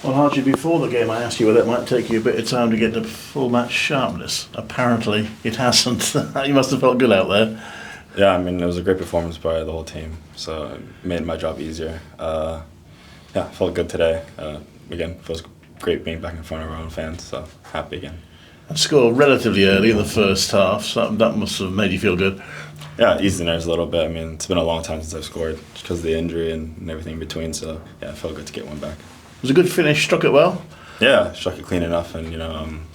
Well, Haji, before the game I asked you whether it might take you a bit of time to get to full match sharpness. Apparently it hasn't. You must have felt good out there. Yeah, I mean, it was a great performance by the whole team, so it made my job easier. Yeah, I felt good today. Again, it feels great being back in front of our own fans, so happy again. And scored relatively early in the first half, so that must have made you feel good. Yeah, it eased the nerves a little bit. I mean, it's been a long time since I've scored just because of the injury and everything in between, so yeah, it felt good to get one back. It was a good finish, struck it well. Yeah, struck it clean enough and,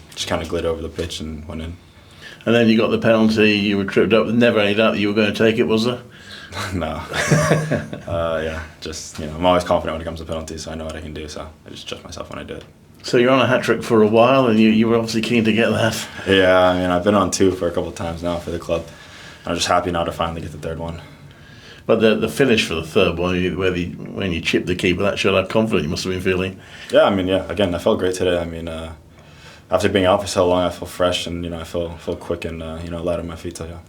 just kind of glid over the pitch and went in. And then you got the penalty, you were tripped up, never any doubt that you were going to take it, was there? No. Yeah, just, I'm always confident when it comes to penalties, so I know what I can do, so I just trust myself when I do it. So you're on a hat-trick for a while, and you were obviously keen to get that. Yeah, I mean, I've been on 2 for a couple of times now for the club. I'm just happy now to finally get the 3rd one. But the finish for the 3rd one, when you chipped the keeper, that showed how confident you must have been feeling. Yeah, I mean, again, I felt great today. I mean, after being out for so long, I feel fresh and, I feel quick and, light on my feet, so yeah.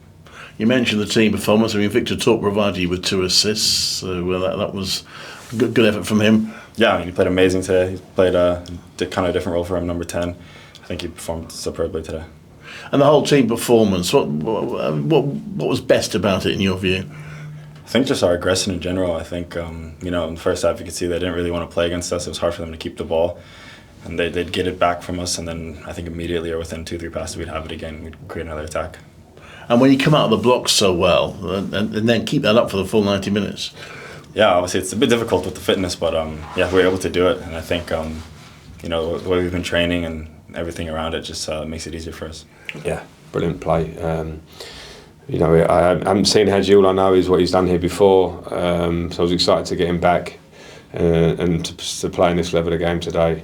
You mentioned the team performance. I mean, Victor Torp provided you with 2 assists, so that was a good effort from him. Yeah, I mean, he played amazing today. He played a kind of different role for him, number 10. I think he performed superbly today. And the whole team performance, what was best about it in your view? I think just our aggression in general. I think, in the first half you could see they didn't really want to play against us. It was hard for them to keep the ball. And they'd get it back from us, and then I think immediately or within 2-3 passes we'd have it again. We'd create another attack. And when you come out of the blocks so well, and then keep that up for the full 90 minutes. Yeah, obviously it's a bit difficult with the fitness, but we were able to do it. And I think, the way we've been training and everything around it just makes it easier for us. Yeah, brilliant play. I haven't seen Haji. All I know is what he's done here before. So I was excited to get him back and to play in this level of game today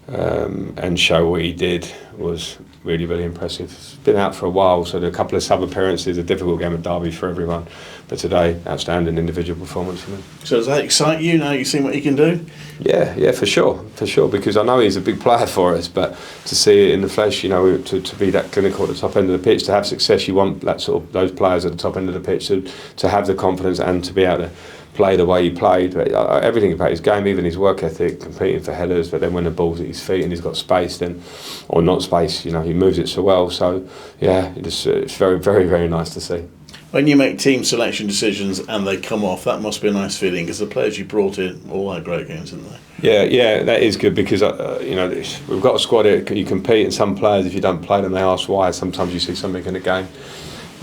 and show what he did was really, really impressive. He's been out for a while, so a couple of sub appearances, a difficult game at Derby for everyone. But today, outstanding individual performance from him. So does that excite you now you've seen what he can do? Yeah, for sure, because I know he's a big player for us, but to see it in the flesh, to be that clinical at the top end of the pitch, to have success, you want that sort of those players at the top end of the pitch to have the confidence and to be able to play the way he played. Everything about his game, even his work ethic, competing for headers, but then when the ball's at his feet and he's got space, then or not space, he moves it so well. So yeah, it's very, very, very nice to see. When you make team selection decisions and they come off, that must be a nice feeling because the players you brought in all had great games, didn't they? Yeah, that is good because we've got a squad here. You compete, and some players, if you don't play them, they ask why. Sometimes you see something in the game.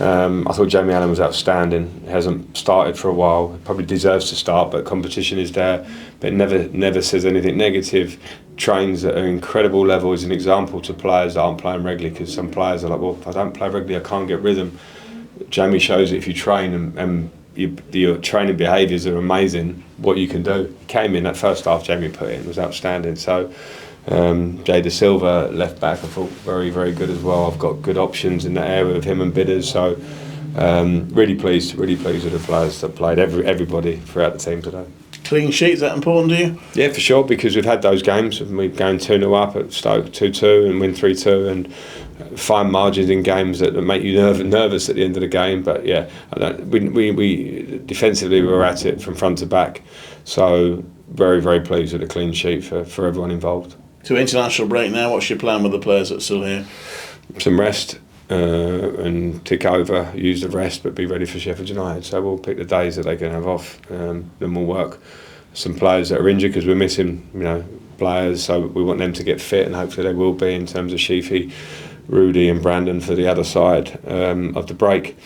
I thought Jamie Allen was outstanding. He hasn't started for a while. Probably deserves to start, but competition is there. But never says anything negative. Trains at an incredible level is an example to players that aren't playing regularly, because some players are like, well, if I don't play regularly, I can't get rhythm. Jamie shows that if you train and your training behaviours are amazing, what you can do. He came in that first half Jamie put in was outstanding. So Jay Da Silva, left back, I thought very, very good as well. I've got good options in that area with him and Bidders. So really pleased with the players that played, everybody throughout the team today. Clean sheet, is that important to you? Yeah, for sure, because we've had those games. We're going 2-0 up at Stoke, 2-2 and win 3-2 and fine margins in games that make you nervous at the end of the game. But yeah, we defensively were at it from front to back. So very, very pleased with the clean sheet for everyone involved. To international break now, what's your plan with the players that are still here? Some rest and tick over, use the rest, but be ready for Sheffield United. So we'll pick the days that they can have off, then we'll work. Some players that are injured because we're missing, players, so we want them to get fit, and hopefully they will be in terms of Sheafy, Rudy and Brandon for the other side of the break,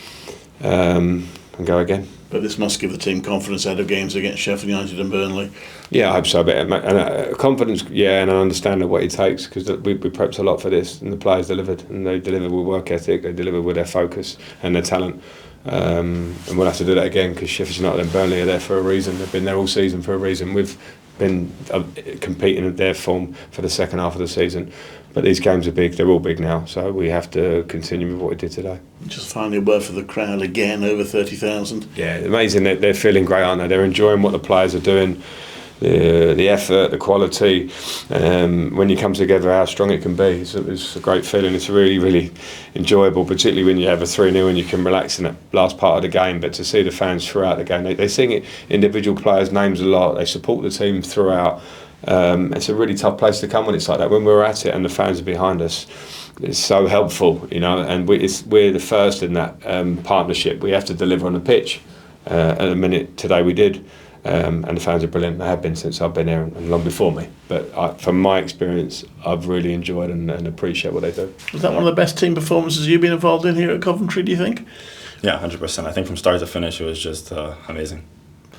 and go again. But this must give the team confidence ahead of games against Sheffield United and Burnley. Yeah, I hope so. But confidence, and I understand what it takes, because we prepped a lot for this, and the players delivered, and they delivered with work ethic, they delivered with their focus and their talent. And we'll have to do that again, because Sheffield United and Burnley are there for a reason. They've been there all season for a reason. We've been competing at their form for the second half of the season. But these games are big, they're all big now, so we have to continue with what we did today. Just finally a word for the crowd again, over 30,000. Yeah, amazing. They're feeling great, aren't they? They're enjoying what the players are doing, the effort, the quality. When you come together, how strong it can be. It's a great feeling. It's really, really enjoyable, particularly when you have a 3-0 and you can relax in that last part of the game. But to see the fans throughout the game, they sing it, individual players' names a lot. They support the team throughout. It's a really tough place to come when it's like that. When we're at it and the fans are behind us, it's so helpful, you know. And we're the first in that partnership. We have to deliver on the pitch. At the minute today we did, and the fans are brilliant. They have been since I've been here and long before me. But from my experience, I've really enjoyed and appreciate what they do. Was that one of the best team performances you've been involved in here at Coventry, do you think? Yeah, 100%. I think from start to finish, it was just amazing.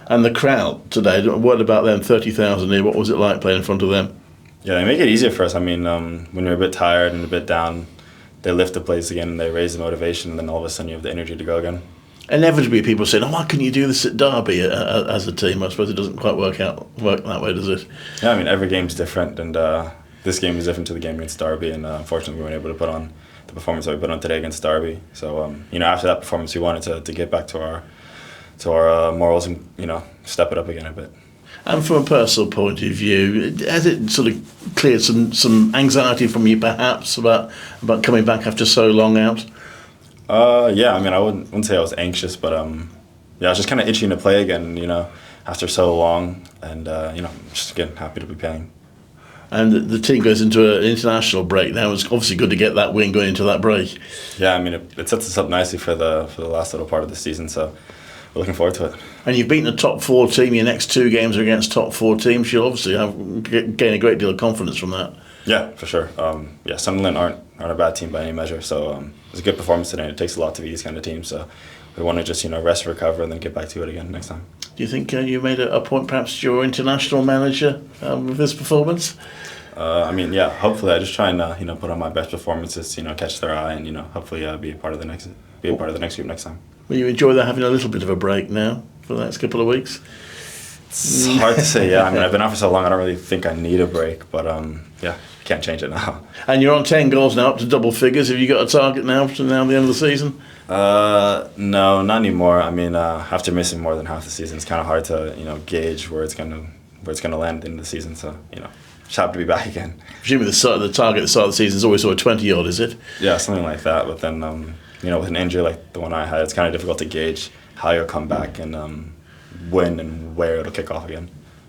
And the crowd today, what about them, 30,000 here? What was it like playing in front of them? Yeah, they make it easier for us. I mean, when you're a bit tired and a bit down, they lift the place again and they raise the motivation, and then all of a sudden you have the energy to go again. Inevitably, people say, "Oh, why can you do this at Derby as a team?" I suppose it doesn't quite work that way, does it? Yeah, I mean, every game's different, and this game is different to the game against Derby, and unfortunately, we weren't able to put on the performance that we put on today against Derby. So, after that performance, we wanted to get back to our morals and step it up again a bit. And from a personal point of view, has it sort of cleared some anxiety from you, perhaps, about coming back after so long out? Yeah, I mean, I wouldn't say I was anxious, but I was just kind of itching to play again, after so long, and just again happy to be playing. And the team goes into an international break now. It's obviously good to get that win going into that break. Yeah, I mean, it sets us up nicely for the last little part of the season, so we're looking forward to it. And you've beaten a top 4 team. Your next 2 games are against top 4 teams. You'll obviously gain a great deal of confidence from that. Yeah, for sure. Sunderland aren't a bad team by any measure, so it was a good performance today. It takes a lot to beat these kind of teams, so we want to just rest, recover, and then get back to it again next time. Do you think you made a point, perhaps, to your international manager with this performance? Hopefully I just try and put on my best performances, catch their eye, and hopefully be a part of the next group next time. Will you enjoy that, having a little bit of a break now for the next couple of weeks? It's hard to say. Yeah, I mean, I've been out for so long, I don't really think I need a break, but can't change it now. And you're on 10 goals now, up to double figures. Have you got a target now to the end of the season? No, not anymore. I mean, after missing more than half the season, it's kind of hard to gauge where it's gonna land at the end of the season. So just happy to be back again. Presumably the target at the start of the season is always sort of 20 odd, is it? Yeah, something like that. But then with an injury like the one I had, it's kind of difficult to gauge how you'll come back and when and where it'll kick off again.